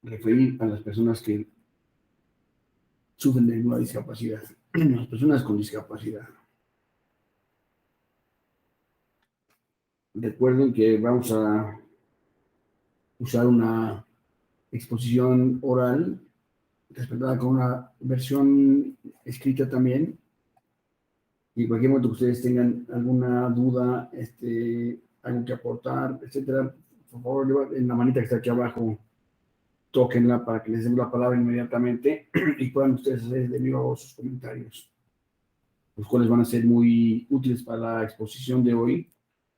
referir a las personas que sufren de alguna discapacidad, las personas con discapacidad. Recuerden que vamos a usar una exposición oral respaldada con una versión escrita también. Y en cualquier momento que ustedes tengan alguna duda, algo que aportar, etcétera, por favor, en la manita que está aquí abajo, tóquenla para que les den la palabra inmediatamente y puedan ustedes hacer de viva sus comentarios, los cuales van a ser muy útiles para la exposición de hoy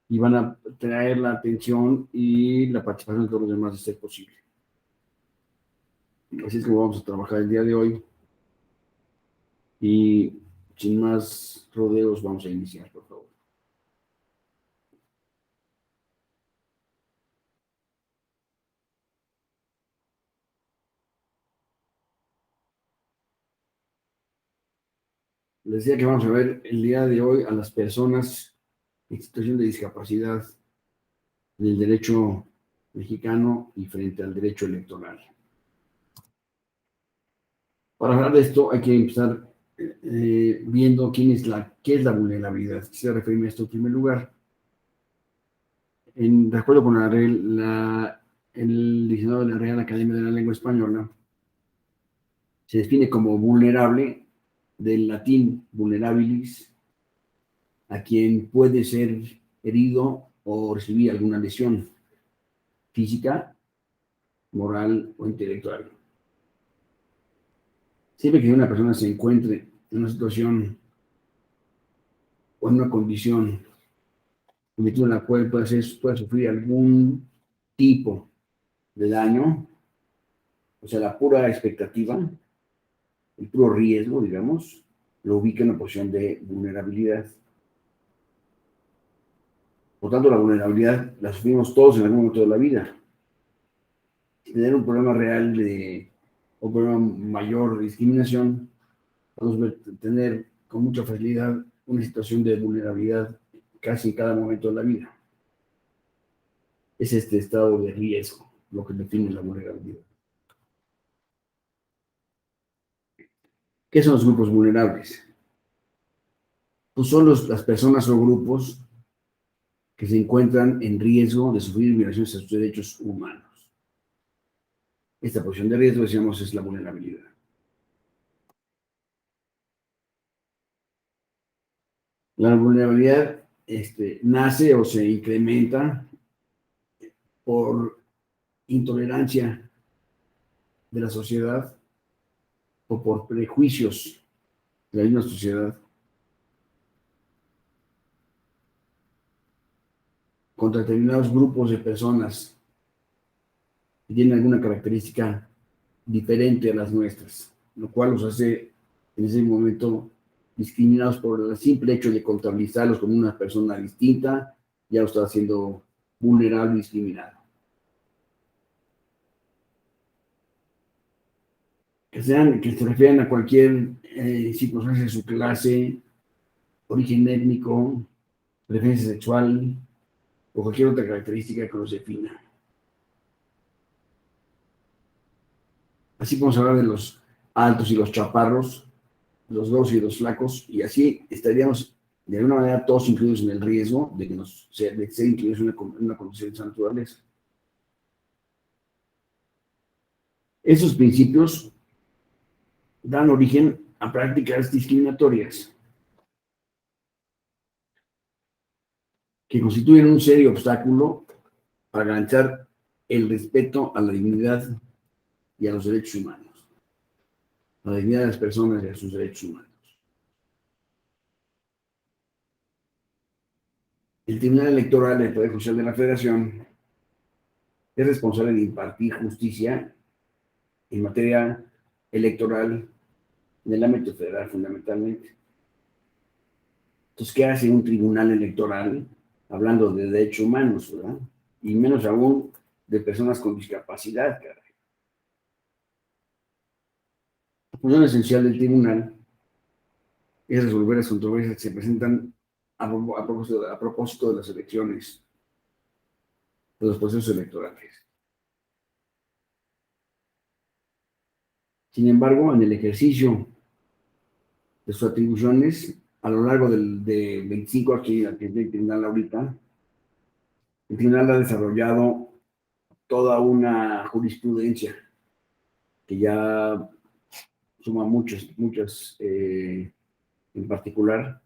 y van a traer la atención y la participación de todos los demás de ser posible. Así es como vamos a trabajar el día de hoy y sin más rodeos vamos a iniciar, por favor. Les decía que vamos a ver el día de hoy a las personas en situación de discapacidad del derecho mexicano y frente al derecho electoral. Para hablar de esto hay que empezar viendo qué es la vulnerabilidad. Quisiera referirme a esto en primer lugar. De acuerdo con el diccionario de la Real Academia de la Lengua Española, se define como vulnerable, del latín vulnerabilis, a quien puede ser herido o recibir alguna lesión física, moral o intelectual. Siempre que una persona se encuentre en una situación o en una condición en la cual puede sufrir algún tipo de daño, o sea, la pura expectativa, el puro riesgo, digamos, lo ubica en una posición de vulnerabilidad. Por tanto, la vulnerabilidad la sufrimos todos en algún momento de la vida. Tener un problema real o un problema mayor de discriminación, podemos tener con mucha facilidad una situación de vulnerabilidad casi en cada momento de la vida. Es este estado de riesgo lo que define la vulnerabilidad. ¿Qué son los grupos vulnerables? Pues son las personas o grupos que se encuentran en riesgo de sufrir violaciones a sus derechos humanos. Esta posición de riesgo, decíamos, es la vulnerabilidad. La vulnerabilidad nace o se incrementa por intolerancia de la sociedad o por prejuicios de la misma sociedad contra determinados grupos de personas que tienen alguna característica diferente a las nuestras, lo cual los hace en ese momento discriminados por el simple hecho de contabilizarlos como una persona distinta, ya lo está haciendo vulnerable y discriminado. Que se refieran a cualquier circunstancia de su clase, origen étnico, preferencia sexual o cualquier otra característica que los defina. Así podemos hablar de los altos y los chaparros, los gordos y los flacos, y así estaríamos de alguna manera todos incluidos en el riesgo de ser incluidos en una condición de esa naturaleza. Esos principios dan origen a prácticas discriminatorias que constituyen un serio obstáculo para garantizar el respeto a la dignidad y a los derechos humanos, a la dignidad de las personas y a sus derechos humanos. El Tribunal Electoral del Poder Judicial de la Federación es responsable de impartir justicia en materia electoral en el ámbito federal fundamentalmente. Entonces, ¿qué hace un tribunal electoral hablando de derechos humanos, verdad? Y menos aún de personas con discapacidad, caray. La función esencial del tribunal es resolver las controversias que se presentan a propósito de las elecciones, de los procesos electorales. Sin embargo, en el ejercicio de sus atribuciones, a lo largo de 25 aquí, aquí en el tribunal ahorita, el tribunal ha desarrollado toda una jurisprudencia que ya suma muchas en particular,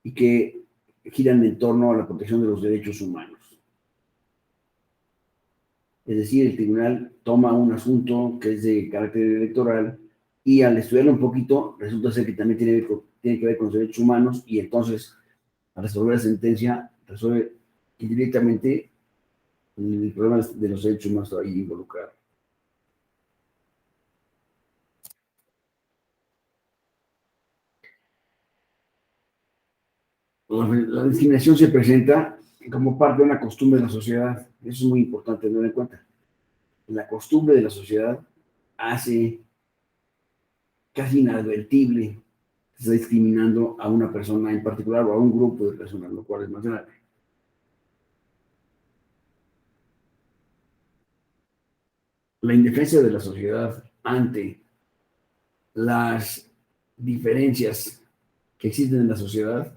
y que giran en torno a la protección de los derechos humanos. Es decir, el tribunal toma un asunto que es de carácter electoral y al estudiarlo un poquito, resulta ser que también tiene que ver con los derechos humanos, y entonces, al resolver la sentencia, resuelve indirectamente el problema de los derechos humanos ahí involucrados. La discriminación se presenta como parte de una costumbre de la sociedad. Eso es muy importante tener en cuenta. La costumbre de la sociedad hace casi inadvertible que se está discriminando a una persona en particular o a un grupo de personas, lo cual es más grave. La indefensa de la sociedad ante las diferencias que existen en la sociedad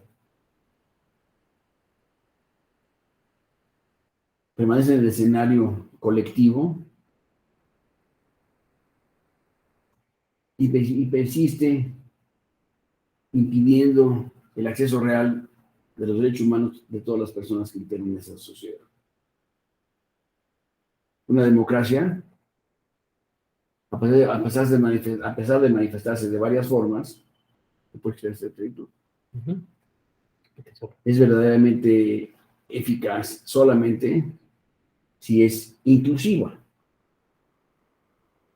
permanece en el escenario colectivo y persiste impidiendo el acceso real de los derechos humanos de todas las personas que integran esa sociedad. Una democracia, a pesar de manifestarse de varias formas, es verdaderamente eficaz solamente si es inclusiva.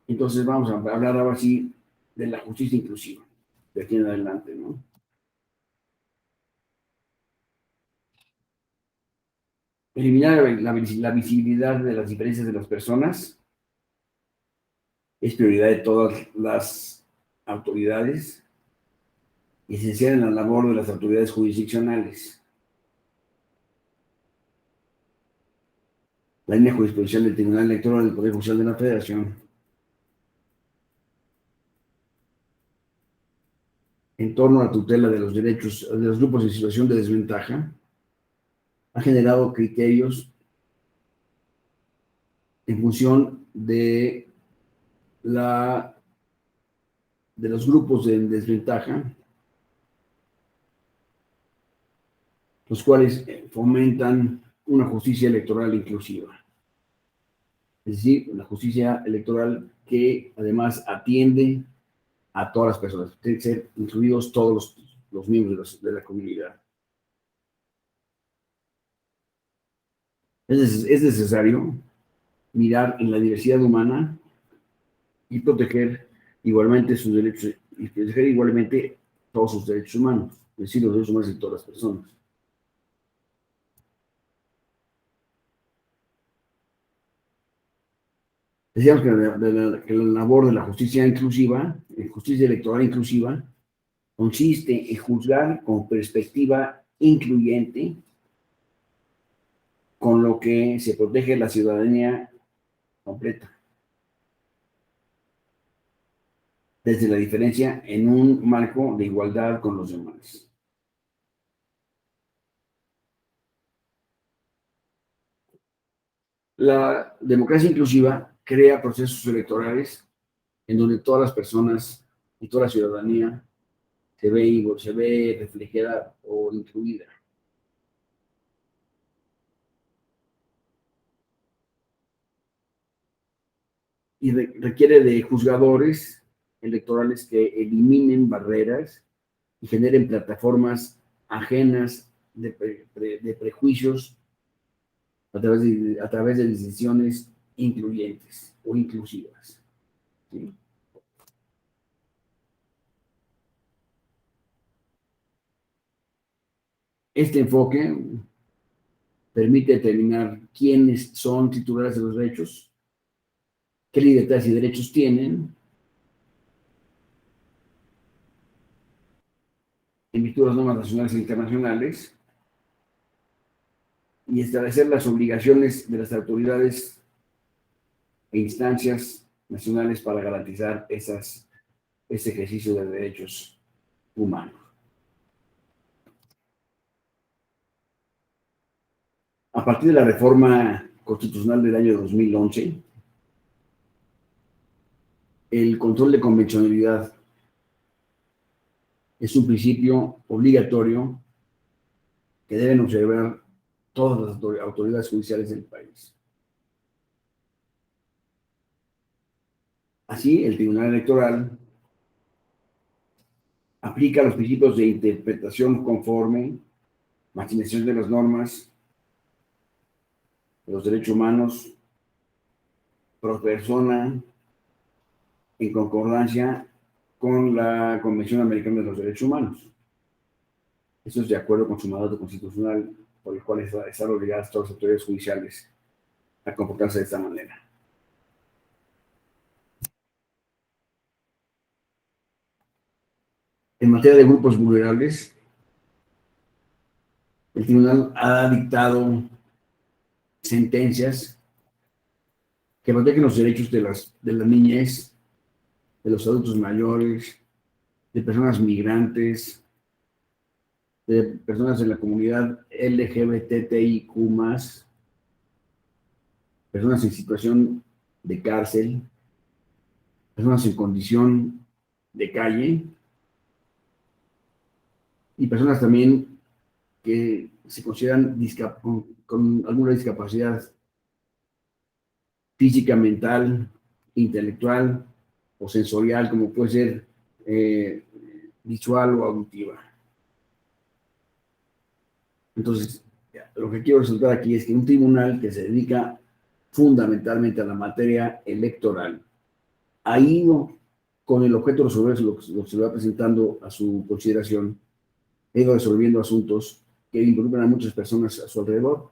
Entonces vamos a hablar ahora sí de la justicia inclusiva, de aquí en adelante, ¿no? Eliminar la visibilidad de las diferencias de las personas es prioridad de todas las autoridades, esencial en la labor de las autoridades jurisdiccionales. La línea jurisprudencial del Tribunal Electoral del Poder Judicial de la Federación en torno a la tutela de los derechos de los grupos en situación de desventaja ha generado criterios en función de los grupos de desventaja, los cuales fomentan una justicia electoral inclusiva. Es decir, una justicia electoral que además atiende a todas las personas. Tienen que ser incluidos todos los miembros de la comunidad. Es necesario mirar en la diversidad humana y proteger igualmente sus derechos, y proteger igualmente todos sus derechos humanos, es decir, los derechos humanos de todas las personas. Decíamos que la labor de la justicia inclusiva, justicia electoral inclusiva, consiste en juzgar con perspectiva incluyente, con lo que se protege la ciudadanía completa, desde la diferencia en un marco de igualdad con los demás. La democracia inclusiva crea procesos electorales en donde todas las personas y toda la ciudadanía se ve reflejada o incluida. Y requiere de juzgadores electorales que eliminen barreras y generen plataformas ajenas de prejuicios a través de decisiones incluyentes o inclusivas. ¿Sí? Este enfoque permite determinar quiénes son titulares de los derechos, qué libertades y derechos tienen, en virtud de las normas nacionales e internacionales, y establecer las obligaciones de las autoridades e instancias nacionales para garantizar ese ejercicio de derechos humanos. A partir de la reforma constitucional del año 2011, el control de convencionalidad es un principio obligatorio que deben observar todas las autoridades judiciales del país. Así, el Tribunal Electoral aplica los principios de interpretación conforme, maximización de las normas, de los derechos humanos, pro persona, en concordancia con la Convención Americana de los Derechos Humanos. Eso es de acuerdo con su mandato constitucional, por el cual están obligadas todas las autoridades judiciales a comportarse de esta manera. En materia de grupos vulnerables, el tribunal ha dictado sentencias que protegen los derechos de la niñez, de los adultos mayores, de personas migrantes, de personas de la comunidad LGBTIQ+, personas en situación de cárcel, personas en condición de calle y personas también que se consideran con alguna discapacidad física, mental, intelectual o sensorial, como puede ser visual o auditiva. Entonces, lo que quiero resaltar aquí es que un tribunal que se dedica fundamentalmente a la materia electoral ha ido con el objeto de resolver lo que se va presentando a su consideración, ha ido resolviendo asuntos que involucran a muchas personas a su alrededor,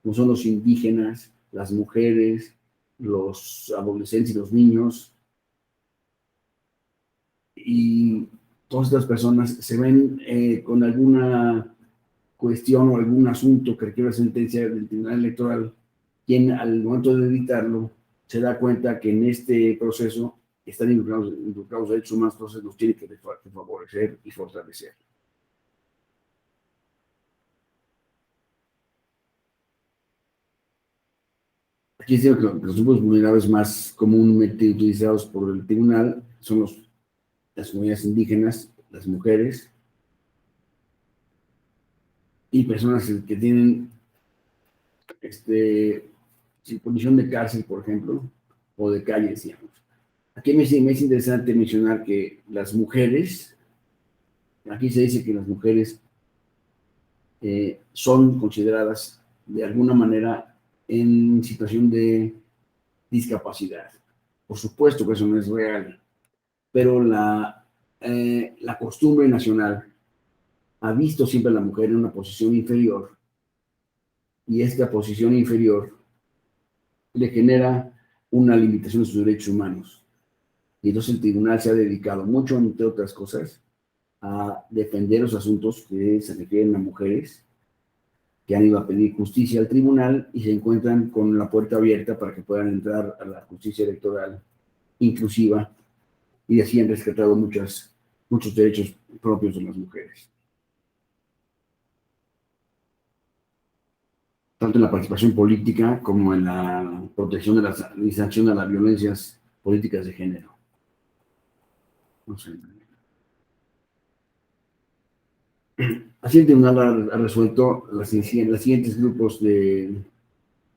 como son los indígenas, las mujeres, los adolescentes y los niños. Y todas estas personas se ven con alguna cuestión o algún asunto que requiere sentencia del Tribunal Electoral, quien al momento de dictarlo se da cuenta que en este proceso están involucrados derechos humanos, entonces los tiene que favorecer y fortalecer. Aquí dice que los grupos vulnerables más comúnmente utilizados por el tribunal son las comunidades indígenas, las mujeres y personas que tienen sin condición de cárcel, por ejemplo, o de calle, decíamos. Aquí me es interesante mencionar que las mujeres, aquí se dice que las mujeres son consideradas de alguna manera en situación de discapacidad. Por supuesto que eso no es real, pero la costumbre nacional ha visto siempre a la mujer en una posición inferior y esta posición inferior le genera una limitación de sus derechos humanos. Y entonces el tribunal se ha dedicado mucho, entre otras cosas, a defender los asuntos que se refieren a mujeres que han ido a pedir justicia al tribunal y se encuentran con la puerta abierta para que puedan entrar a la justicia electoral inclusiva y así han rescatado muchos derechos propios de las mujeres. Tanto en la participación política como en la protección y sanción de las violencias políticas de género. No sé. Así el tribunal ha resuelto los siguientes grupos de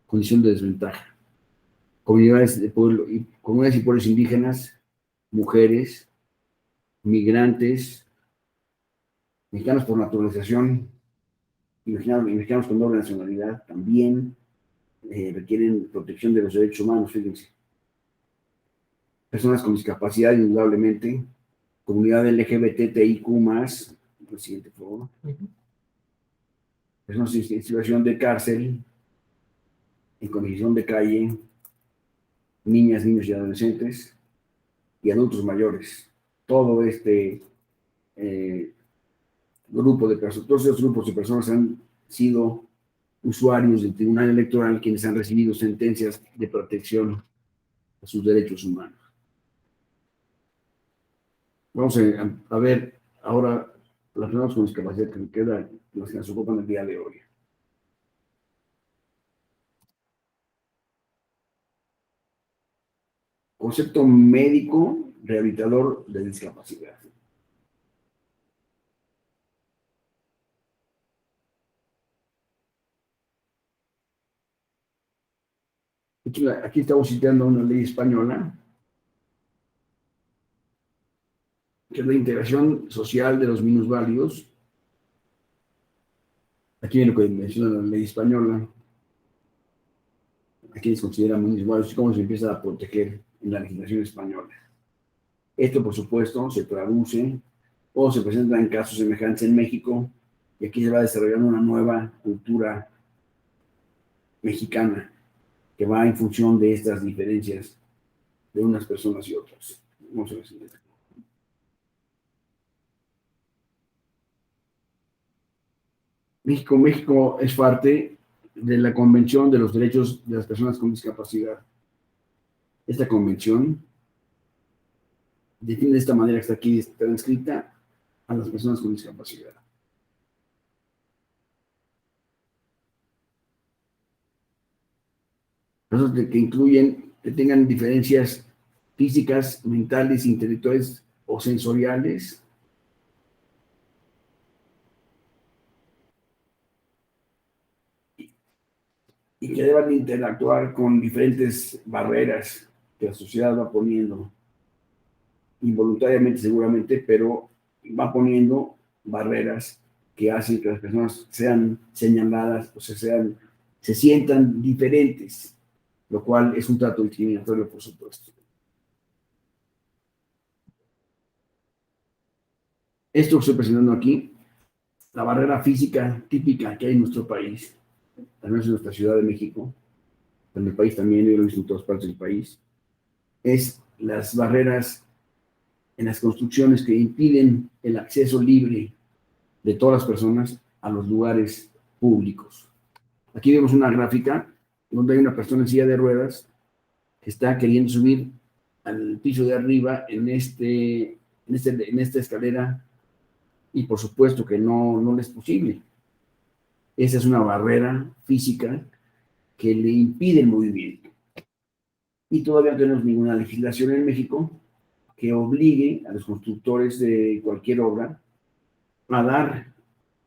condición de desventaja: comunidades y pueblos indígenas, mujeres, migrantes, mexicanos por naturalización y mexicanos con doble nacionalidad también requieren protección de los derechos humanos, fíjense. Personas con discapacidad, indudablemente, comunidad LGBTIQ+, el siguiente, por favor. Personas en situación de cárcel, en condición de calle, niñas, niños y adolescentes, y adultos mayores. Todo este grupo de personas, todos esos grupos de personas han sido usuarios del Tribunal Electoral quienes han recibido sentencias de protección a sus derechos humanos. Vamos a ver ahora las personas con discapacidad que quedan, las que nos ocupan el día de hoy. Concepto médico rehabilitador de discapacidad. Aquí estamos citando una ley española, que es la integración social de los minusválidos. Aquí en lo que menciona la ley española, a quienes consideran minusválidos y cómo se empieza a proteger en la legislación española. Esto, por supuesto, se traduce o se presenta en casos semejantes en México, y aquí se va desarrollando una nueva cultura mexicana que va en función de estas diferencias de unas personas y otras. Vamos a ver si México es parte de la Convención de los Derechos de las Personas con Discapacidad. Esta convención define de esta manera que está aquí transcrita a las personas con discapacidad. Personas que incluyen, que tengan diferencias físicas, mentales, intelectuales o sensoriales, y que deban interactuar con diferentes barreras que la sociedad va poniendo, involuntariamente seguramente, pero va poniendo barreras que hacen que las personas sean señaladas o se sientan diferentes, lo cual es un trato discriminatorio, por supuesto. Esto que estoy presentando aquí, la barrera física típica que hay en nuestro país, al menos en nuestra Ciudad de México, en el país también, yo lo he visto en todas partes del país, es las barreras en las construcciones que impiden el acceso libre de todas las personas a los lugares públicos. Aquí vemos una gráfica donde hay una persona en silla de ruedas que está queriendo subir al piso de arriba en esta escalera, y por supuesto que no le es posible. Esa es una barrera física que le impide el movimiento. Y todavía no tenemos ninguna legislación en México que obligue a los constructores de cualquier obra a dar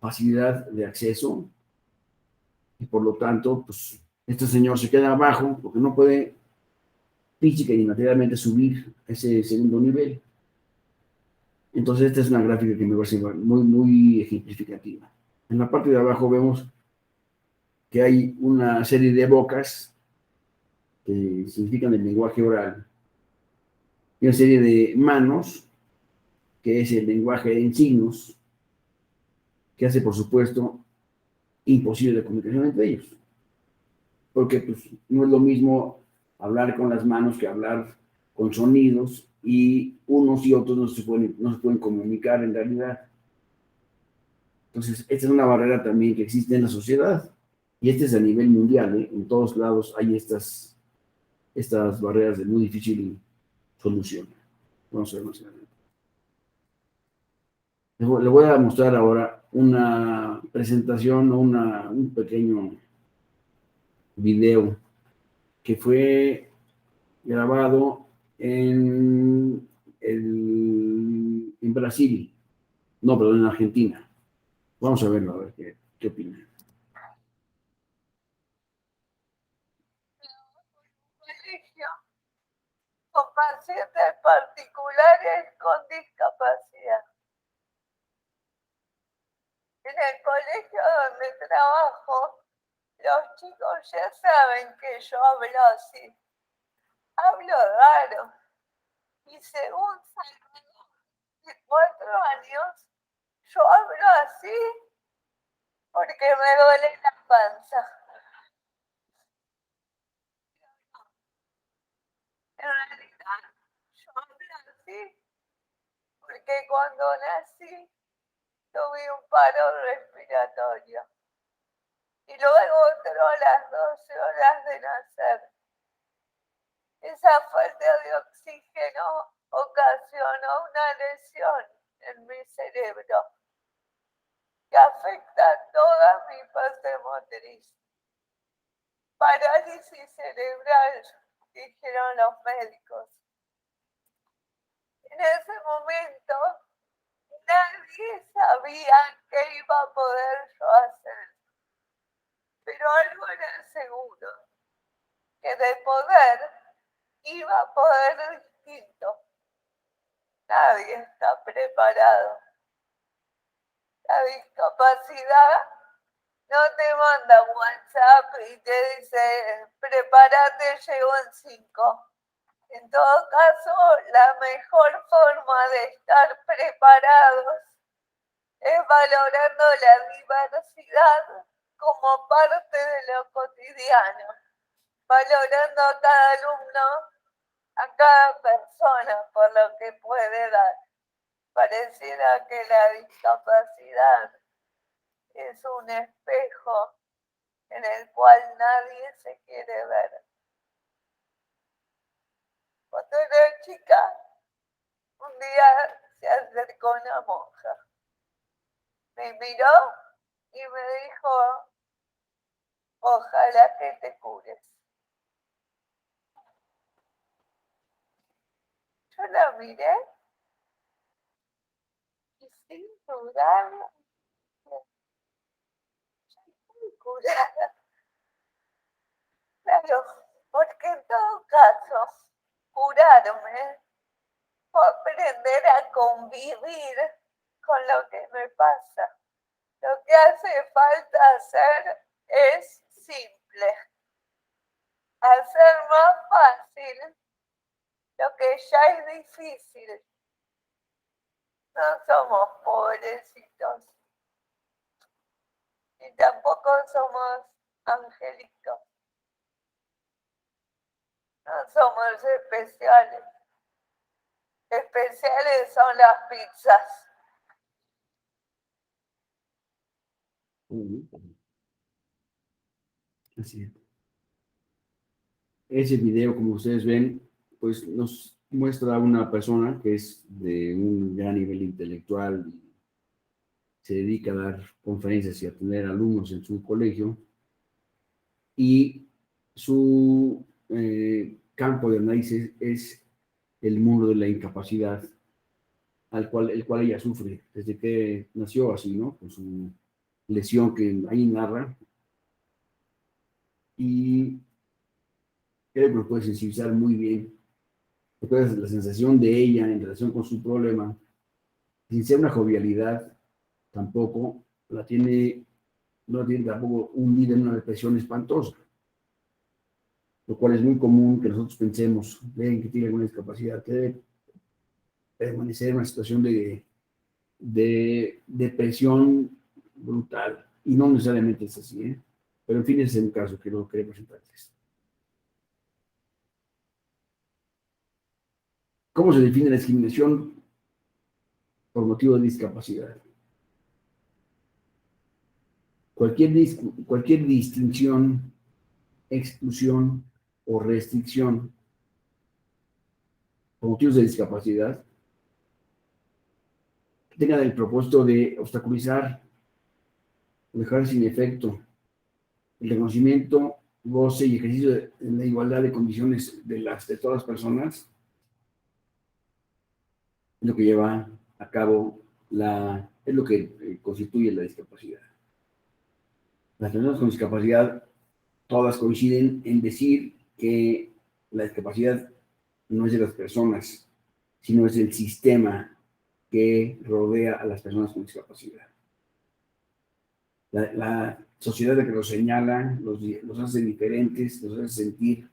facilidad de acceso, y por lo tanto, pues este señor se queda abajo porque no puede física y materialmente subir ese segundo nivel. Entonces, esta es una gráfica que me parece muy ejemplificativa. En la parte de abajo vemos que hay una serie de bocas que significan el lenguaje oral, y una serie de manos, que es el lenguaje en signos, que hace, por supuesto, imposible la comunicación entre ellos. Porque pues, no es lo mismo hablar con las manos que hablar con sonidos, y unos y otros no se pueden comunicar en realidad. Entonces, esta es una barrera también que existe en la sociedad, y este es a nivel mundial, ¿eh? En todos lados hay estas barreras de muy difícil solución. Vamos a ver más adelante. Le voy a mostrar ahora una presentación o un pequeño video que fue grabado en Brasil, no, perdón, en Argentina. Vamos a verlo, a ver qué opina. Colegio con pacientes particulares con discapacidad. En el colegio donde trabajo, los chicos ya saben que yo hablo así. Hablo raro. Y según Salvador, de 4 años, yo hablo así porque me duele la panza. En realidad, yo hablo así porque cuando nací tuve un paro respiratorio y luego otro a las 12 horas de nacer. Esa falta de oxígeno ocasionó una lesión en mi cerebro que afecta toda mi parte motriz. Parálisis cerebral, dijeron los médicos. En ese momento nadie sabía qué iba a poder yo hacer, pero algo era seguro, que de poder iba a poder distinto. Nadie está preparado. La discapacidad no te manda un WhatsApp y te dice, prepárate, llego en 5. En todo caso, la mejor forma de estar preparados es valorando la diversidad como parte de lo cotidiano, valorando a cada alumno, a cada persona por lo que puede dar. Pareciera que la discapacidad es un espejo en el cual nadie se quiere ver. Cuando era chica, un día se acercó una monja, me miró y me dijo, ojalá que te cures. Yo la miré y sin dudar, curada. Claro, porque en todo caso, curarme o aprender a convivir con lo que me pasa. Lo que hace falta hacer es simple, hacer más fácil lo que ya es difícil. No somos pobrecitos y tampoco somos angelitos. No somos especiales. Especiales son las pizzas. Así es. Ese video, como ustedes ven, pues nos muestra a una persona que es de un gran nivel intelectual, se dedica a dar conferencias y a tener alumnos en su colegio, y su campo de análisis es el mundo de la incapacidad, el cual ella sufre desde que nació así, ¿no? Con su lesión que ahí narra, y creo que lo puede sensibilizar muy bien. Recuerdas la sensación de ella en relación con su problema, sin ser una jovialidad, tampoco la tiene, no tiene tampoco hundida en una depresión espantosa, lo cual es muy común que nosotros pensemos, ven que tiene alguna discapacidad, que debe permanecer en una situación de depresión brutal, y no necesariamente es así, ¿eh? Pero en fin, ese es el caso que lo quería presentarles. ¿Cómo se define la discriminación por motivo de discapacidad? Cualquier distinción, exclusión o restricción por motivos de discapacidad que tenga el propósito de obstaculizar o dejar sin efecto el reconocimiento, goce y ejercicio de la igualdad de condiciones de todas las personas, es lo que lleva a cabo es lo que constituye la discapacidad. Las personas con discapacidad todas coinciden en decir que la discapacidad no es de las personas, sino es el sistema que rodea a las personas con discapacidad. La sociedad que los señala, los hace diferentes, los hace sentir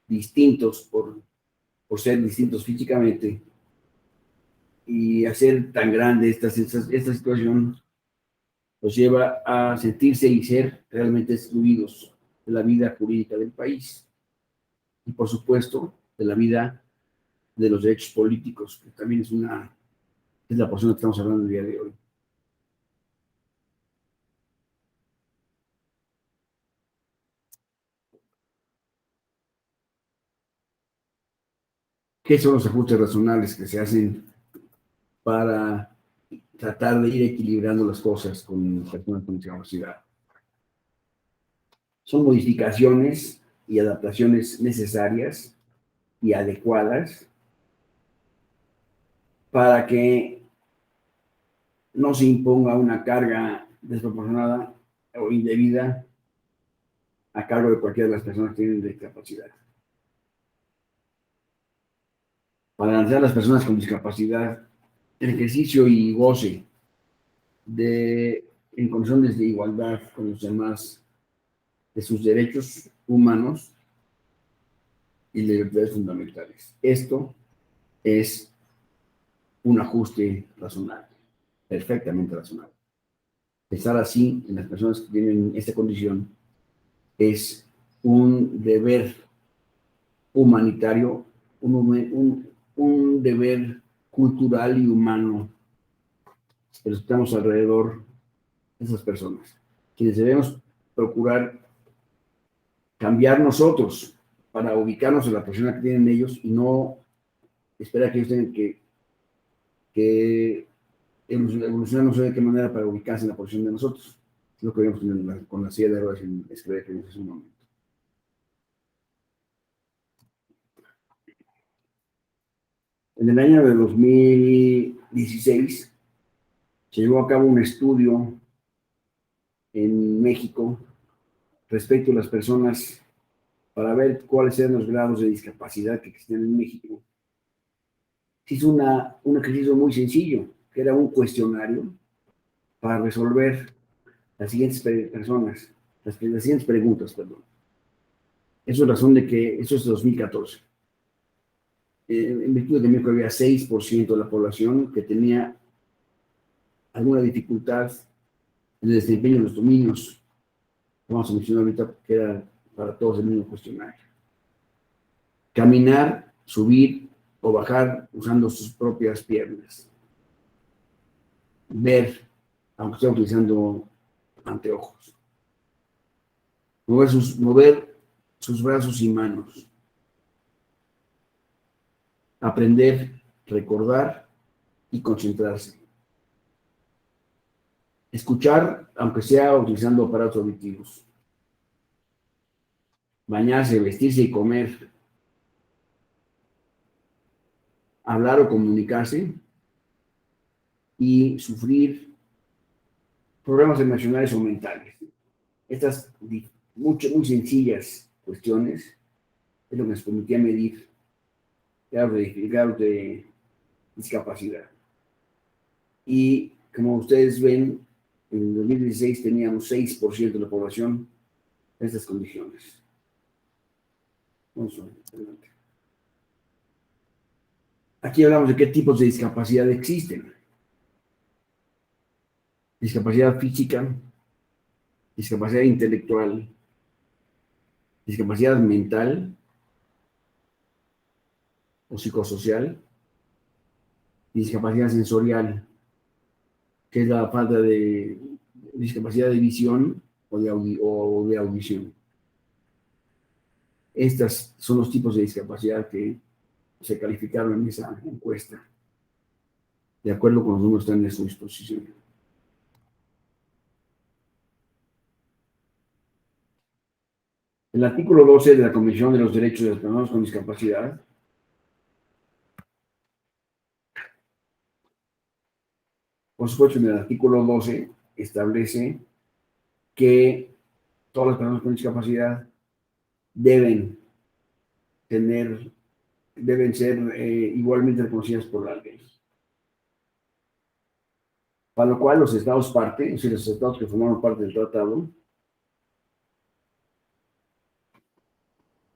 distintos por ser distintos físicamente, y hacer tan grande esta situación los lleva a sentirse y ser realmente excluidos de la vida jurídica del país y, por supuesto, de la vida de los derechos políticos, que también es la porción que estamos hablando el día de hoy. ¿Qué son los ajustes razonables que se hacen para tratar de ir equilibrando las cosas con personas con discapacidad? Son modificaciones y adaptaciones necesarias y adecuadas para que no se imponga una carga desproporcionada o indebida a cargo de cualquiera de las personas que tienen discapacidad. Para garantizar a las personas con discapacidad el ejercicio y goce en condiciones de igualdad con los demás de sus derechos humanos y libertades fundamentales. Esto es un ajuste razonable, perfectamente razonable. Pensar así en las personas que tienen esta condición es un deber humanitario, un deber cultural y humano de los que estamos alrededor de esas personas, quienes debemos procurar cambiar nosotros para ubicarnos en la posición que tienen ellos y no esperar que ellos tengan que evolucionar no sé de qué manera para ubicarse en la posición de nosotros. Es lo que vemos con la silla de ruedas en escribir que hace un momento. En el año de 2016 se llevó a cabo un estudio en México respecto a las personas para ver cuáles eran los grados de discapacidad que existían en México. Se hizo un ejercicio muy sencillo, que era un cuestionario para resolver las siguientes preguntas, perdón. Eso es razón de que, eso es 2014. En virtud de que en México había 6% de la población que tenía alguna dificultad en el desempeño de los dominios. Vamos a mencionar ahorita que era para todos el mismo cuestionario. Caminar, subir o bajar usando sus propias piernas. Ver, aunque esté utilizando anteojos. Mover sus brazos y manos. Aprender, recordar y concentrarse. Escuchar, aunque sea utilizando aparatos auditivos. Bañarse, vestirse y comer. Hablar o comunicarse. Y sufrir problemas emocionales o mentales. Estas muy sencillas cuestiones es lo que nos permitía medir grados de discapacidad. Y como ustedes ven, en 2016 teníamos 6% de la población en estas condiciones. Vamos a ver, adelante. Aquí hablamos de qué tipos de discapacidad existen. Discapacidad física, discapacidad intelectual, discapacidad mental o psicosocial, discapacidad sensorial, que es la falta de discapacidad de visión o de audición. Estos son los tipos de discapacidad que se calificaron en esa encuesta, de acuerdo con los números que están a su disposición. El artículo 12 de la Convención de los Derechos de las Personas con Discapacidad por supuesto, en el artículo 12 establece que todas las personas con discapacidad deben ser igualmente reconocidas por la ley. Para lo cual los estados parte, es decir, los estados que formaron parte del tratado,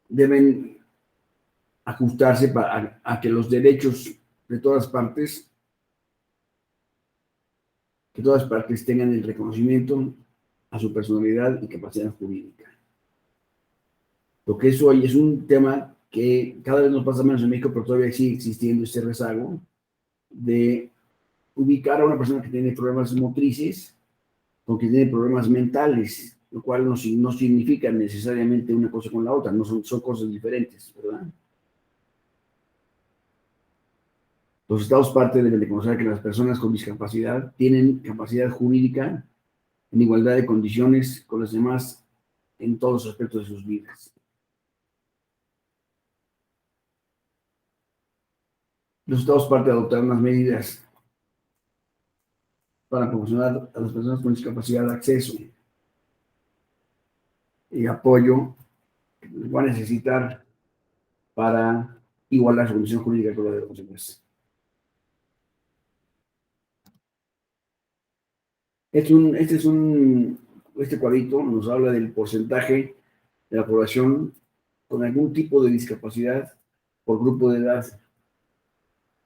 deben ajustarse a que los derechos de todas partes tengan el reconocimiento a su personalidad y capacidad jurídica. Lo que eso hoy es un tema que cada vez nos pasa menos en México, pero todavía sigue existiendo este rezago de ubicar a una persona que tiene problemas motrices con que tiene problemas mentales, lo cual no significa necesariamente una cosa con la otra, no son cosas diferentes, ¿verdad? Los estados parte deben de conocer que las personas con discapacidad tienen capacidad jurídica en igualdad de condiciones con los demás en todos los aspectos de sus vidas. Los estados parte de adoptar unas medidas para proporcionar a las personas con discapacidad acceso y apoyo que van a necesitar para igualar su condición jurídica con la de los demás. Este cuadrito nos habla del porcentaje de la población con algún tipo de discapacidad por grupo de edad.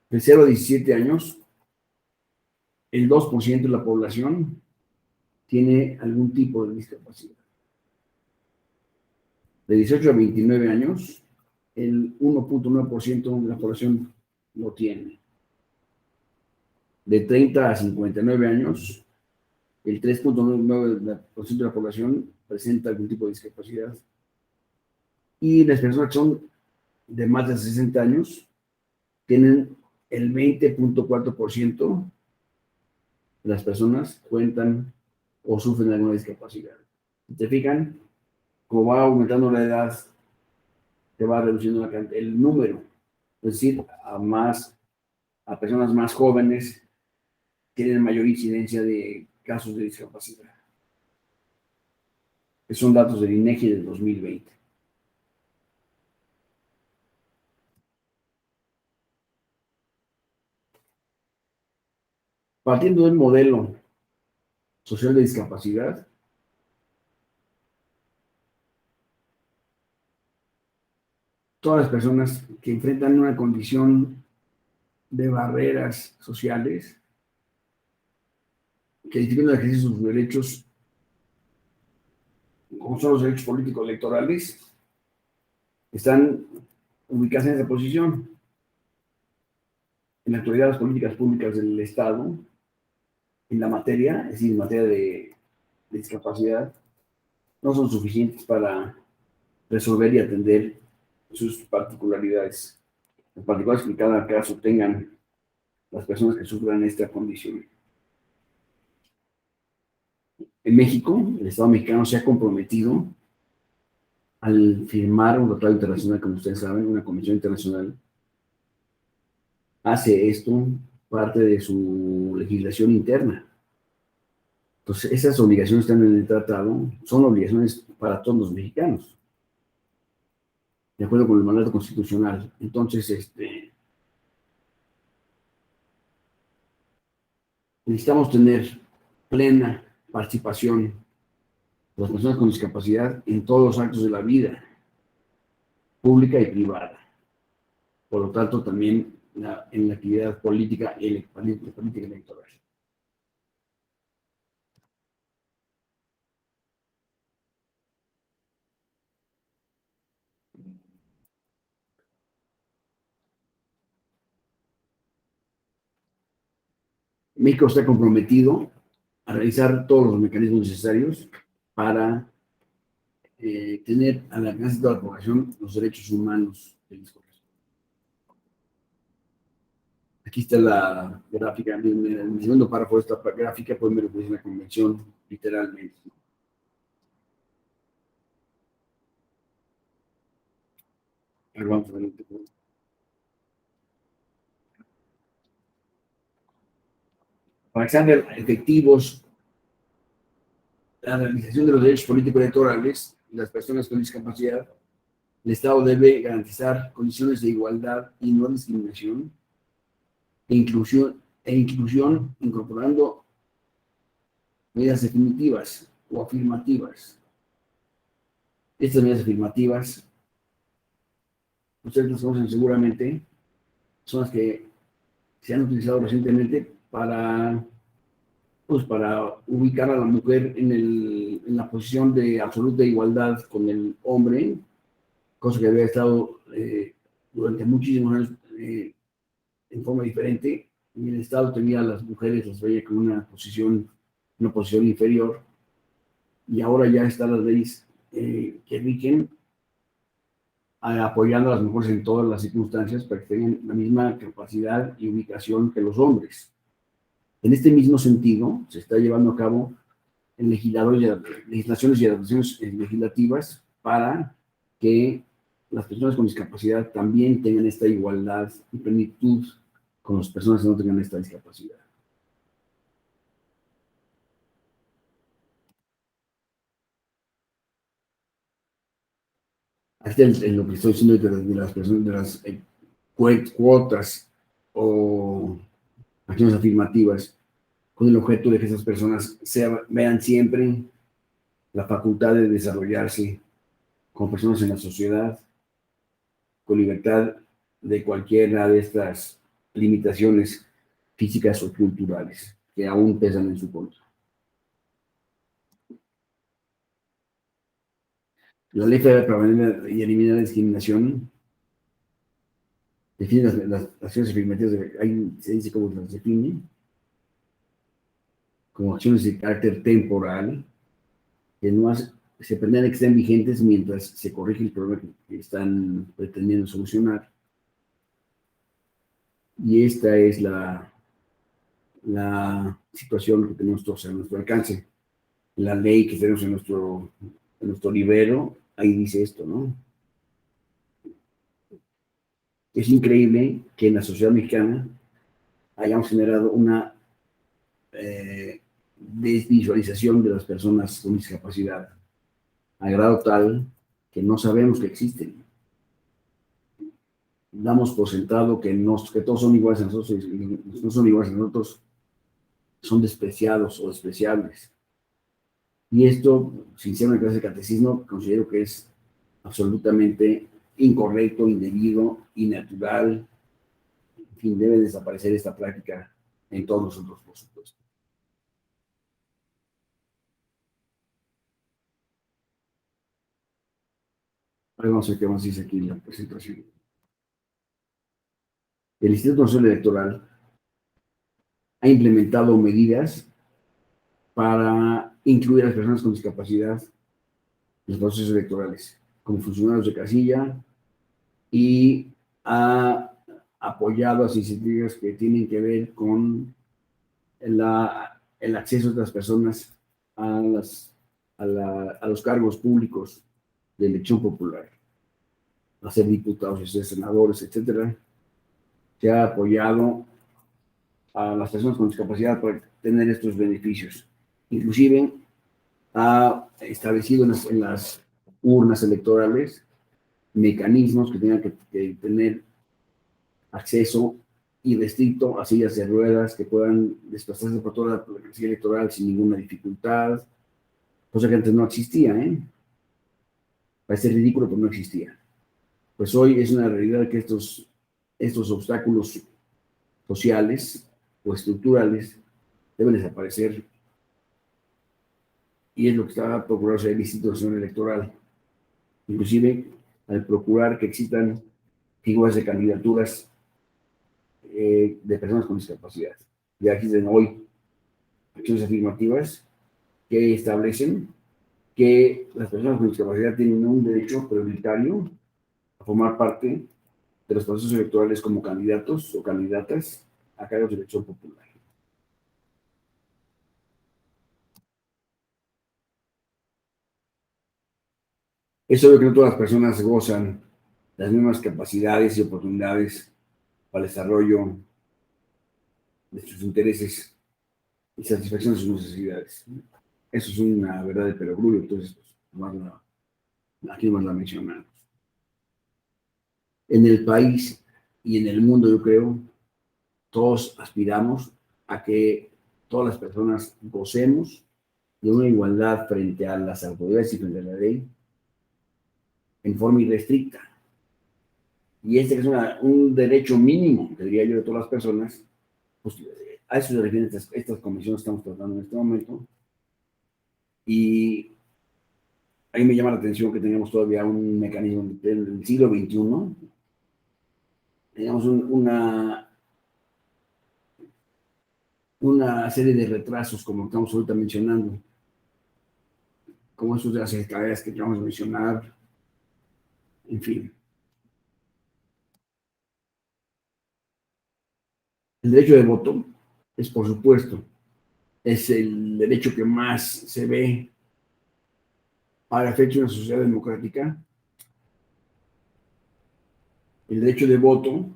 De 0 a 17 años, el 2% de la población tiene algún tipo de discapacidad. De 18 a 29 años, el 1.9% de la población lo tiene. De 30 a 59 años, el 3.9% de la población presenta algún tipo de discapacidad. Y las personas que son de más de 60 años tienen el 20.4% de las personas cuentan o sufren alguna discapacidad. Si te fijan, como va aumentando la edad, te va reduciendo el número. Es decir, a personas más jóvenes tienen mayor incidencia de casos de discapacidad. Esos son datos del INEGI del 2020. Partiendo del modelo social de discapacidad, todas las personas que enfrentan una condición de barreras sociales que dificultan el ejercicio de sus derechos, como son los derechos políticos electorales, están ubicadas en esa posición. En la actualidad, las políticas públicas del Estado en la materia, es decir, en materia de discapacidad, no son suficientes para resolver y atender sus particularidades. Las particularidades que en cada caso tengan las personas que sufran esta condición. En México, el Estado mexicano se ha comprometido al firmar un tratado internacional, como ustedes saben, una convención internacional, hace esto parte de su legislación interna. Entonces, esas obligaciones que están en el tratado son obligaciones para todos los mexicanos, de acuerdo con el mandato constitucional. Entonces, necesitamos tener plena participación de las personas con discapacidad en todos los actos de la vida, pública y privada. Por lo tanto, también en la actividad política y política electoral. México está comprometido a realizar todos los mecanismos necesarios para tener al alcance de toda la población los derechos humanos que les corresponden. Aquí está la gráfica, en el segundo párrafo de esta gráfica pueden ver lo que dice la convención literalmente. Vamos a ver. Para que sean efectivos la realización de los derechos políticos electorales de las personas con discapacidad, el Estado debe garantizar condiciones de igualdad y no discriminación e inclusión incorporando medidas definitivas o afirmativas. Estas medidas afirmativas, ustedes las conocen seguramente, son las que se han utilizado recientemente para ubicar a la mujer en la posición de absoluta igualdad con el hombre, cosa que había estado durante muchísimos años en forma diferente, y el Estado tenía a las mujeres, las veía con una posición inferior, y ahora ya están las leyes que rigen apoyando a las mujeres en todas las circunstancias para que tengan la misma capacidad y ubicación que los hombres. En este mismo sentido, se está llevando a cabo en legislaciones y adaptaciones legislativas para que las personas con discapacidad también tengan esta igualdad y plenitud con las personas que no tengan esta discapacidad. Aquí en lo que estoy diciendo de las personas, de las cuotas o acciones afirmativas, con el objeto de que esas personas vean siempre la facultad de desarrollarse como personas en la sociedad, con libertad de cualquiera de estas limitaciones físicas o culturales que aún pesan en su contra. La ley federal para prevenir y eliminar la discriminación define las acciones afirmativas, ahí se dice cómo las define, como acciones de carácter temporal, que no se pretende que estén vigentes mientras se corrige el problema que están pretendiendo solucionar. Y esta es la situación que tenemos todos a nuestro alcance. La ley que tenemos en nuestro libro, ahí dice esto, ¿no? Es increíble que en la sociedad mexicana hayamos generado una desvisualización de las personas con discapacidad, a grado tal que no sabemos que existen. Damos por sentado que todos son iguales a nosotros, y no son iguales a nosotros, son despreciados o despreciables. Y esto, sin ser una clase de catecismo, considero que es absolutamente incorrecto, indebido, innatural. En fin, debe desaparecer esta práctica en todos nosotros, por supuesto. Ahora vamos a ver qué más dice aquí en la presentación. El Instituto Nacional Electoral ha implementado medidas para incluir a las personas con discapacidad en los procesos electorales, como funcionarios de casilla, y ha apoyado a iniciativas que tienen que ver con el acceso de las personas a los cargos públicos de elección popular, a ser diputados, a ser senadores, etcétera. Se ha apoyado a las personas con discapacidad para tener estos beneficios. Inclusive ha establecido en las urnas electorales mecanismos que tengan que tener acceso irrestricto a sillas de ruedas que puedan desplazarse por toda la casilla electoral sin ninguna dificultad, cosa que antes no existía, ¿eh? Parece ridículo, pero no existía. Pues hoy es una realidad que estos obstáculos sociales o estructurales deben desaparecer, y es lo que está procurando hacer el Instituto Nacional Electoral, inclusive al procurar que existan figuras de candidaturas de personas con discapacidad. Ya existen hoy acciones afirmativas que establecen que las personas con discapacidad tienen un derecho prioritario a formar parte de los procesos electorales como candidatos o candidatas a cargos de elección popular. Es obvio que no todas las personas gozan las mismas capacidades y oportunidades para el desarrollo de sus intereses y satisfacción de sus necesidades. Eso es una verdad de perogrullo, entonces aquí más la mencionamos. En el país y en el mundo, yo creo, todos aspiramos a que todas las personas gocemos de una igualdad frente a las autoridades y frente a la ley en forma irrestricta. Y este es un derecho mínimo, que diría yo, de todas las personas. Pues, a eso se refieren estas comisiones que estamos tratando en este momento. Y ahí me llama la atención que tenemos todavía un mecanismo del siglo XXI. Teníamos una serie de retrasos, como estamos ahorita mencionando, como esos de las secretarias que vamos a mencionar, en fin. El derecho de voto es, por supuesto, es el derecho que más se ve para efectos de una sociedad democrática. El derecho de voto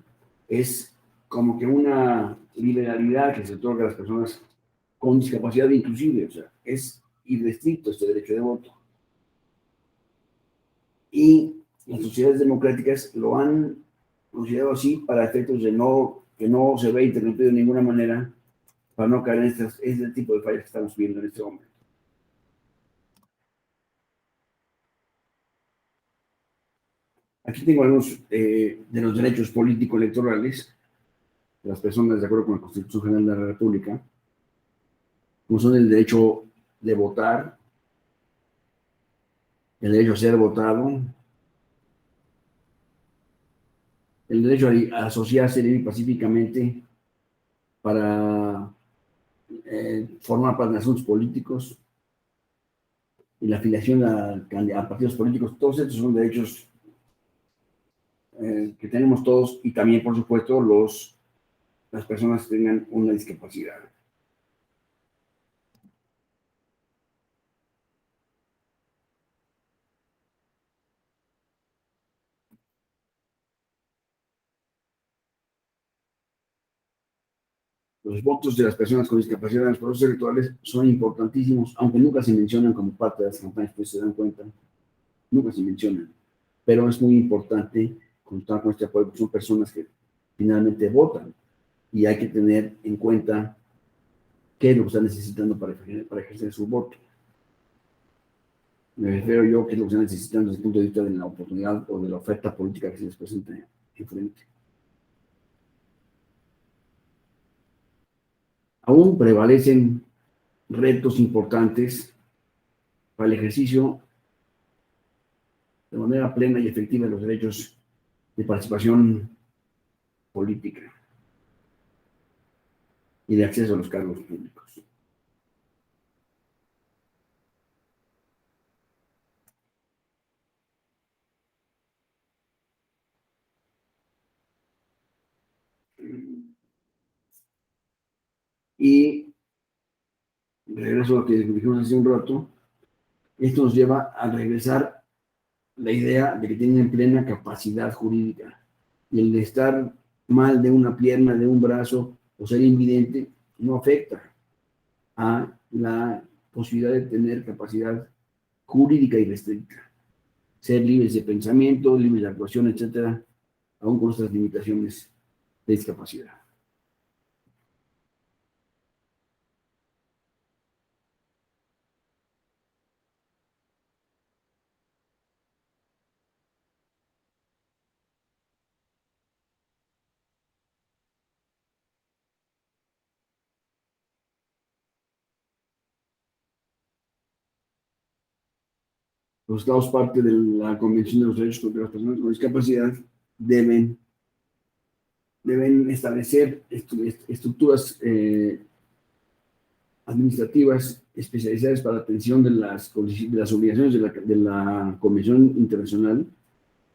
es como que una liberalidad que se otorga a las personas con discapacidad inclusive, o sea, es irrestricto este derecho de voto. Y las sociedades democráticas lo han considerado así para efectos de que no se ve interrumpido de ninguna manera, para no caer en este tipo de fallas que estamos viendo en este momento. Aquí tengo algunos de los derechos político-electorales de las personas de acuerdo con la Constitución General de la República, como son el derecho de votar, el derecho a ser votado, el derecho a asociarse libre y pacíficamente para formar parte de asuntos políticos y la afiliación a partidos políticos. Todos estos son derechos que tenemos todos y también, por supuesto, las personas que tengan una discapacidad. Los votos de las personas con discapacidad en los procesos electorales son importantísimos, aunque nunca se mencionan como parte de las campañas, pues se dan cuenta, nunca se mencionan. Pero es muy importante contar con este apoyo, porque son personas que finalmente votan y hay que tener en cuenta qué es lo que están necesitando para ejercer su voto. Me refiero yo qué es lo que están necesitando desde el punto de vista de la oportunidad o de la oferta política que se les presenta enfrente. Aún prevalecen retos importantes para el ejercicio de manera plena y efectiva de los derechos de participación política y de acceso a los cargos públicos. Y regreso a lo que dijimos hace un rato, esto nos lleva a regresar la idea de que tienen plena capacidad jurídica. Y el de estar mal de una pierna, de un brazo o ser invidente no afecta a la posibilidad de tener capacidad jurídica y restricta. Ser libres de pensamiento, libres de actuación, etcétera, aún con nuestras limitaciones de discapacidad. Los Estados parte de la Convención de los Derechos de las Personas con Discapacidad deben establecer estructuras administrativas especializadas para la atención de las obligaciones de la Convención Internacional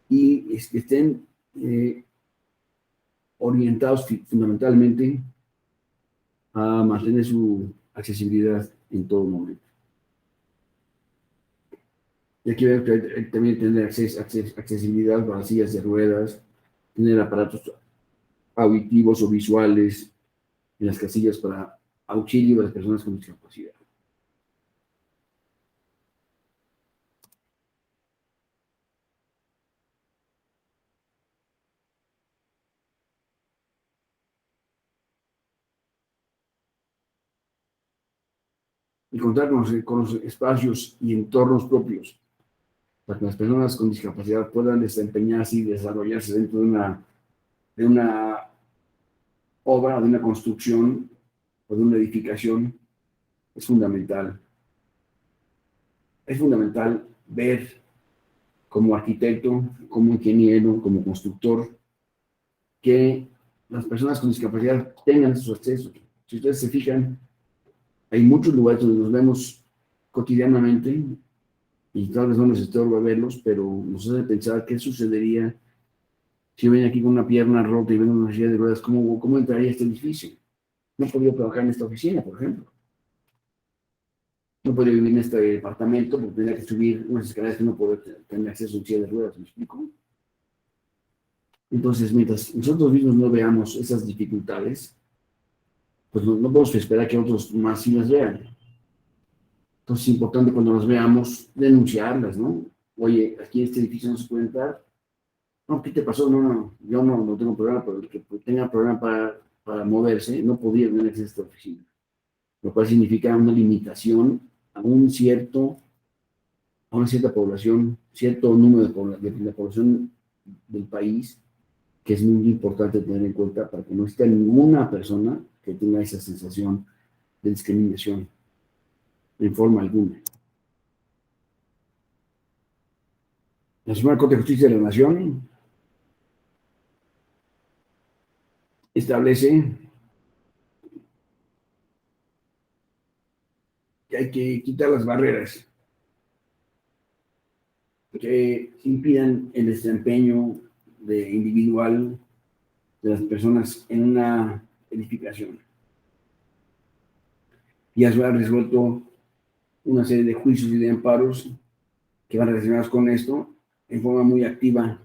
y que estén orientados fundamentalmente a mantener su accesibilidad en todo momento. Y aquí veo que también tener accesibilidad para sillas de ruedas, tener aparatos auditivos o visuales en las casillas para auxilio a las personas con discapacidad. Y contar con los espacios y entornos propios para que las personas con discapacidad puedan desempeñarse y desarrollarse dentro de una obra, de una construcción o de una edificación, es fundamental. Es fundamental ver como arquitecto, como ingeniero, como constructor, que las personas con discapacidad tengan sus accesos. Si ustedes se fijan, hay muchos lugares donde nos vemos cotidianamente y tal vez no nos estorba verlos, pero nos hace pensar qué sucedería Si yo venía aquí con una pierna rota y vengo en una silla de ruedas, ¿cómo entraría a este edificio? No podría trabajar en esta oficina, por ejemplo. No podría vivir en este departamento porque tendría que subir unas escaleras que no puedo tener acceso a silla de ruedas, ¿me explico? Entonces, mientras nosotros mismos no veamos esas dificultades, pues no podemos esperar que otros más sí las vean. Entonces es importante cuando las veamos denunciarlas, ¿no? Oye, aquí en este edificio no se puede entrar. No, ¿qué te pasó? No, yo no tengo problema, pero el que tenga problema para moverse no podría venir a esta oficina. Lo cual significa una limitación a a una cierta población, cierto número de la población del país, que es muy importante tener en cuenta para que no esté ninguna persona que tenga esa sensación de discriminación en forma alguna. La Suprema Corte de Justicia de la Nación establece que hay que quitar las barreras que impidan el desempeño individual de las personas en una edificación. Ya se ha resuelto una serie de juicios y de amparos que van relacionados con esto en forma muy activa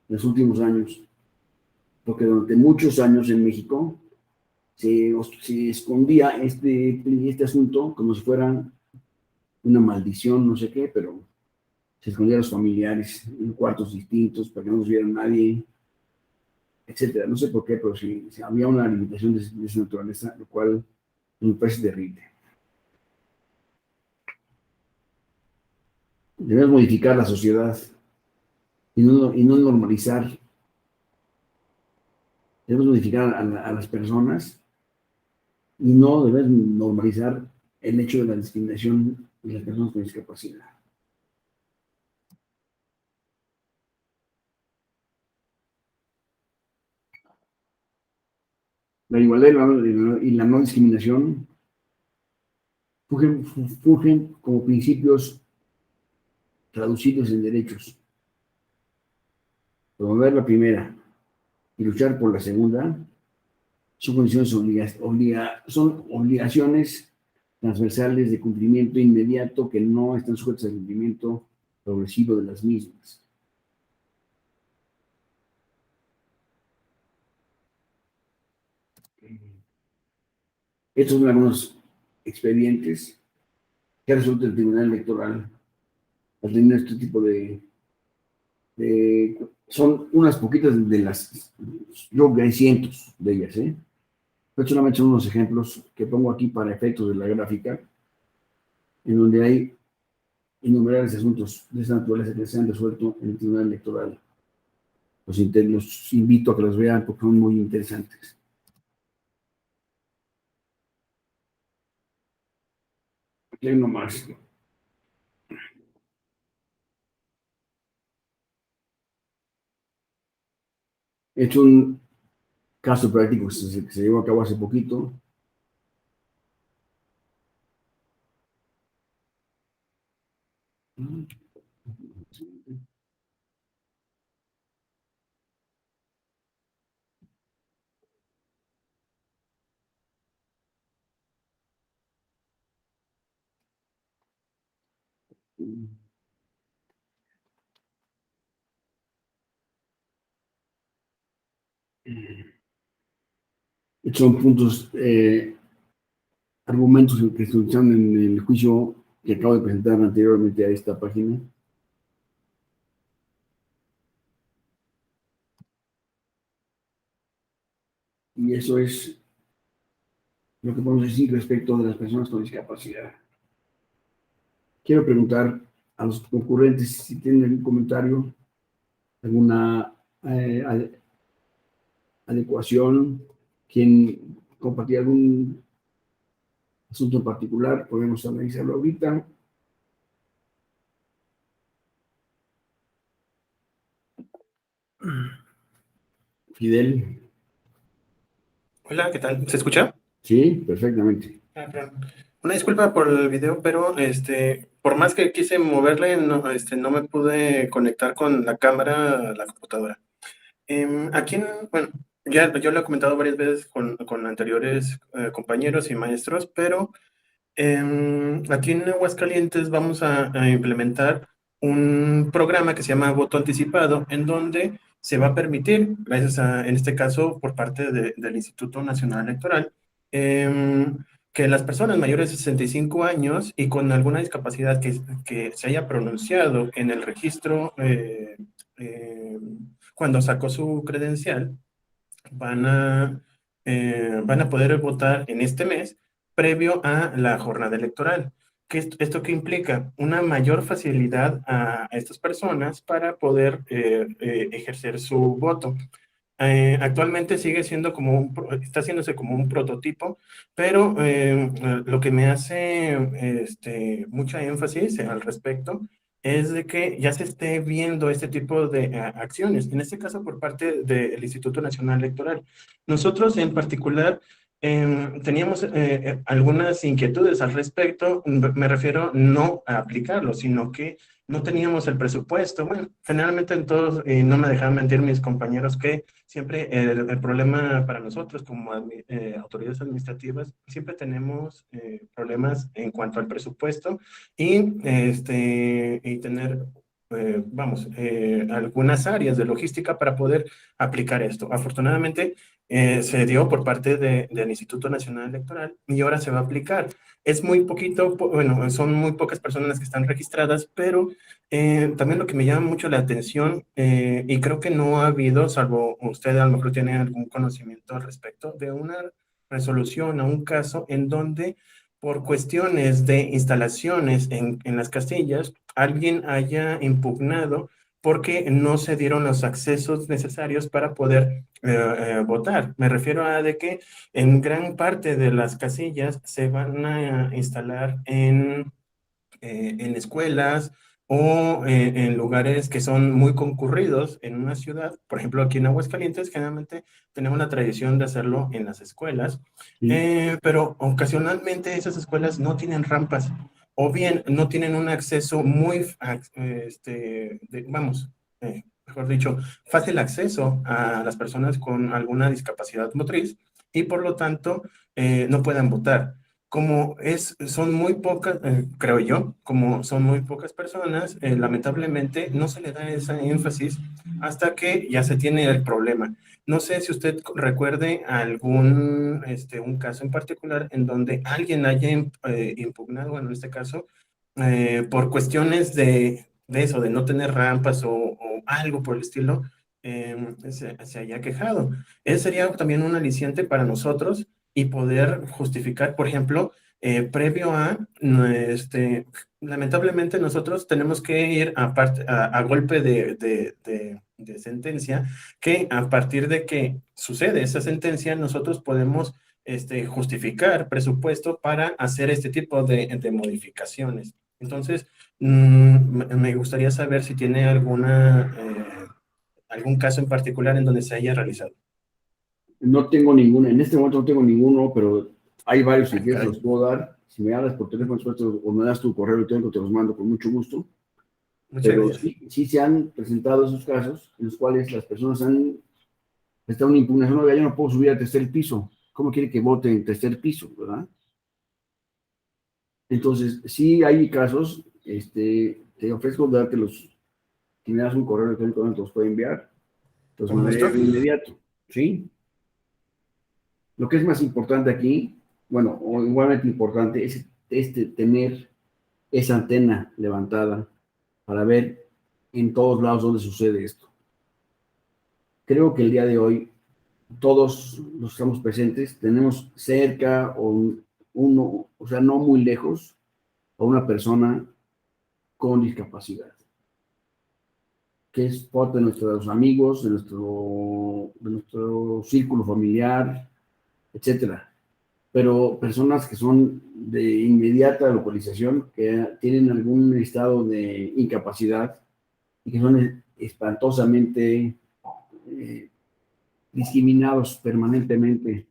en los últimos años, porque durante muchos años en México se escondía este asunto como si fuera una maldición, no sé qué, pero se escondían a los familiares en cuartos distintos para que no los viera nadie, etcétera. No sé por qué, pero sí había una limitación de esa naturaleza, lo cual me parece terrible. Debemos modificar la sociedad y no normalizar. Debemos modificar a las personas y no debemos normalizar el hecho de la discriminación de las personas con discapacidad. La igualdad y la no discriminación fungen como principios traducidos en derechos. Promover la primera y luchar por la segunda son condiciones son obligaciones transversales de cumplimiento inmediato que no están sujetas al cumplimiento progresivo de las mismas. Estos son algunos expedientes que ha resuelto el Tribunal Electoral al tener este tipo son unas poquitas de las, yo creo que hay cientos de ellas, ¿eh? Pero solamente son unos ejemplos que pongo aquí para efectos de la gráfica, en donde hay innumerables asuntos de esta naturaleza que se han resuelto en el Tribunal Electoral. Los invito a que los vean porque son muy interesantes. Aquí hay uno más. He hecho un caso práctico que se llevó a cabo hace poquito. Son puntos, argumentos que se utilizaron en el juicio que acabo de presentar anteriormente a esta página. Y eso es lo que podemos decir respecto de las personas con discapacidad. Quiero preguntar a los concurrentes si tienen algún comentario, alguna adecuación, quien compartía algún asunto en particular, podemos analizarlo ahorita. Fidel. Hola, ¿qué tal? ¿Se escucha? Sí, perfectamente. Perdón. Una disculpa por el video, pero por más que quise moverle, no me pude conectar con la cámara a la computadora. Bueno, ya yo lo he comentado varias veces con anteriores compañeros y maestros, pero aquí en Aguascalientes vamos a implementar un programa que se llama voto anticipado, en donde se va a permitir, gracias a, en este caso, por parte del Instituto Nacional Electoral, em, que las personas mayores de 65 años y con alguna discapacidad que se haya pronunciado en el registro cuando sacó su credencial, van van a poder votar en este mes previo a la jornada electoral. ¿Esto qué implica? Una mayor facilidad a estas personas para poder ejercer su voto. Actualmente sigue siendo como está haciéndose como un prototipo, pero lo que me hace mucha énfasis al respecto es de que ya se esté viendo este tipo de acciones, en este caso por parte del Instituto Nacional Electoral. Nosotros en particular teníamos algunas inquietudes al respecto, me refiero no a aplicarlo, sino que no teníamos el presupuesto. Bueno, generalmente en todos, y no me dejan mentir mis compañeros, que siempre el problema para nosotros como autoridades administrativas, siempre tenemos problemas en cuanto al presupuesto y tener, algunas áreas de logística para poder aplicar esto. Afortunadamente, se dio por parte del Instituto Nacional Electoral y ahora se va a aplicar. Es muy poquito, bueno, son muy pocas personas las que están registradas, pero también lo que me llama mucho la atención, y creo que no ha habido, salvo usted a lo mejor tiene algún conocimiento al respecto, de una resolución a un caso en donde por cuestiones de instalaciones en las casillas, alguien haya impugnado porque no se dieron los accesos necesarios para poder votar. Me refiero a de que en gran parte de las casillas se van a instalar en escuelas o en lugares que son muy concurridos en una ciudad. Por ejemplo, aquí en Aguascalientes, generalmente tenemos la tradición de hacerlo en las escuelas, Sí. pero ocasionalmente esas escuelas no tienen rampas o bien no tienen un acceso muy, mejor dicho, fácil acceso a las personas con alguna discapacidad motriz y por lo tanto no puedan votar. Son muy pocas, creo yo, como son muy pocas personas, lamentablemente no se le da ese énfasis hasta que ya se tiene el problema. No sé si usted recuerde un caso en particular en donde alguien haya impugnado, bueno, en este caso, por cuestiones de eso, de no tener rampas o algo por el estilo, se haya quejado. Ese sería también un aliciente para nosotros y poder justificar, por ejemplo, previo a, lamentablemente nosotros tenemos que ir a golpe de sentencia, que a partir de que sucede esa sentencia, nosotros podemos justificar presupuesto para hacer este tipo de modificaciones. Entonces, me gustaría saber si tiene algún caso en particular en donde se haya realizado. No tengo ninguna, en este momento no tengo ninguno, pero hay varios si Ah, quieres caray. los puedo dar. Si me hablas por teléfono o me das tu correo electrónico, te los mando con mucho gusto. Muchas Pero gracias. sí, sí se han presentado esos casos en los cuales las personas han estado en una impugnación, no, ya no puedo subir al tercer piso. ¿Cómo quiere que vote en tercer piso, verdad? Entonces, sí hay casos, te ofrezco dártelos, si me das un correo electrónico, no te los puedo enviar, te los Con mandaré gusto. de inmediato, ¿sí? Lo que es más importante aquí, bueno, o igualmente importante, es tener esa antena levantada para ver en todos lados dónde sucede esto. Creo que el día de hoy todos los que estamos presentes tenemos cerca o sea, no muy lejos, a una persona con discapacidad, que es parte de nuestros amigos, de nuestro círculo familiar, etcétera. Pero personas que son de inmediata localización, que tienen algún estado de incapacidad y que son espantosamente eh, discriminados permanentemente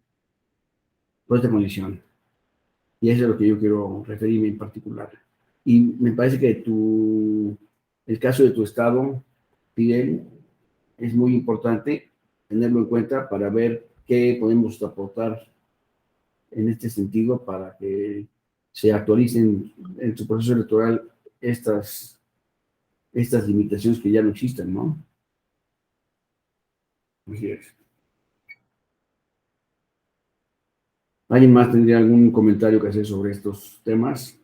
por esta condición. Y eso es a lo que yo quiero referirme en particular. Y me parece que el caso de tu estado, Fidel, es muy importante tenerlo en cuenta para ver qué podemos aportar en este sentido para que se actualicen en su proceso electoral estas limitaciones que ya no existen, ¿no? Así es. ¿Alguien más tendría algún comentario que hacer sobre estos temas?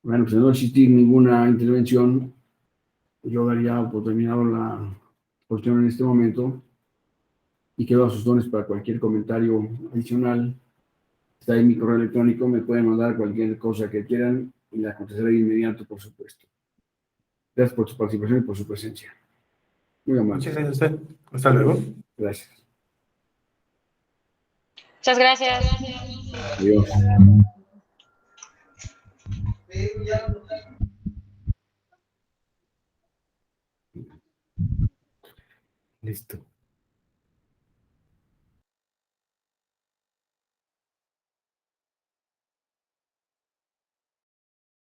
Bueno, pues de no existir ninguna intervención, yo daría por terminado la cuestión en este momento y quedo a sus órdenes para cualquier comentario adicional. Está ahí mi correo electrónico, me pueden mandar cualquier cosa que quieran y la contestaré de inmediato, por supuesto. Gracias por su participación y por su presencia. Muy amable. Muchas gracias a usted. Hasta luego. Gracias. Muchas gracias. Adiós. Listo.